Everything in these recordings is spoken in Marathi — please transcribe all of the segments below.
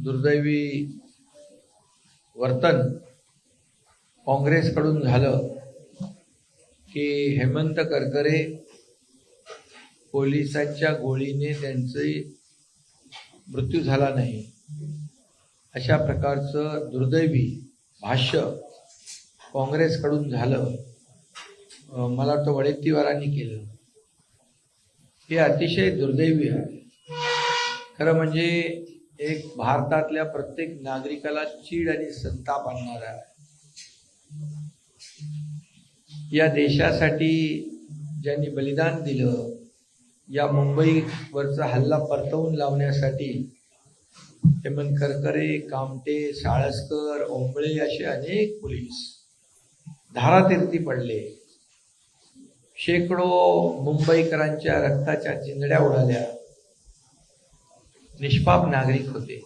दुर्दैवी वर्तन काँग्रेसकडून झालं की हेमंत करकरे पोलिसांच्या गोळीने त्यांचे मृत्यू झाला नाही अशा प्रकारचं दुर्दैवी भाष्य काँग्रेसकडून झालं. मला वाटतं वडेट्टीवारांनी केलं. हे अतिशय दुर्दैवी आहे. खरं म्हणजे एक भारतातल्या प्रत्येक नागरिकाला चीड आणि संताप आणणारा आहे. या देशासाठी ज्यांनी बलिदान दिलं, या मुंबईवरचा हल्ला परतवून लावण्यासाठी हेमंत करकरे, कामटे, साळसकर, ओंबळे असे अनेक पोलीस धारातीर्थी पडले. शेकडो मुंबईकरांच्या रक्ताच्या चिंधड्या उडाल्या. निष्पाप नागरिक होते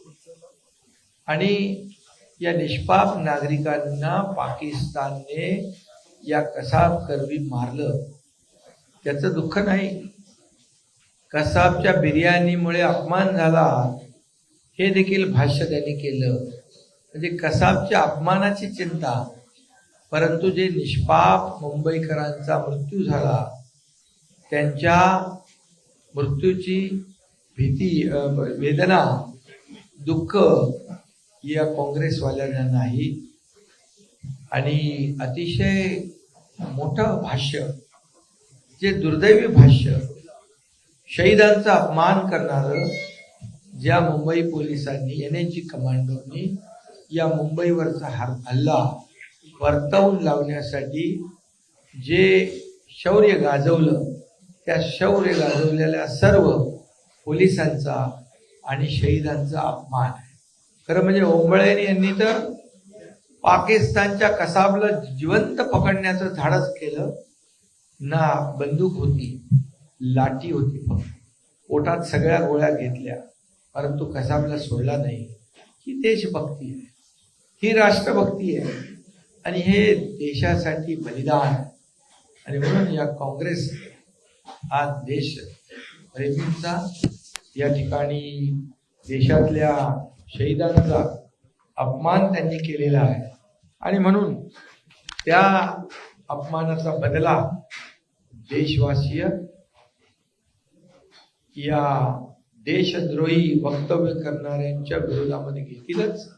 आणि या निष्पाप नागरिकांना पाकिस्तानने या कसाब करवी मारलं. त्याचं दुःख नाही. कसाबच्या बिर्याणीमुळे अपमान झाला हे देखील भाष्य त्यांनी केलं. म्हणजे कसाबच्या अपमानाची चिंता, परंतु जे निष्पाप मुंबईकरांचा मृत्यू झाला त्यांच्या मृत्यूची भीती, वेदना, दुःख या काँग्रेसवाल्यांना नाही. आणि अतिशय मोठं भाष्य, जे दुर्दैवी भाष्य, शहीदांचा अपमान करणारं, ज्या मुंबई पोलिसांनी, NSG कमांडोनी या मुंबईवरचा हल्ला परतवून लावण्यासाठी जे शौर्य गाजवलं, त्या शौर्य गाजवलेल्या सर्व पोलिसांचा आणि शहीदांचा अपमान आहे. खरं म्हणजे ओंबळे यांनी तर पाकिस्तानच्या कसाबला जिवंत पकडण्याचं धाडस केलं. ना बंदूक होती, लाठी होती, फक्त पोटात सगळ्या गोळ्या घेतल्या, परंतु कसाबला सोडला नाही. ही देशभक्ती आहे, ही राष्ट्रभक्ती आहे आणि हे देशासाठी बलिदान. आणि म्हणून या काँग्रेस हा देश प्रेमींचा, या ठिकाणी देशातल्या शहीदांचा अपमान त्यांनी केलेला आहे आणि म्हणून त्या अपमानाचा बदला देशवासीय या देशद्रोही वक्तव्य करणाऱ्यांच्या विरोधामध्ये घेतीलच.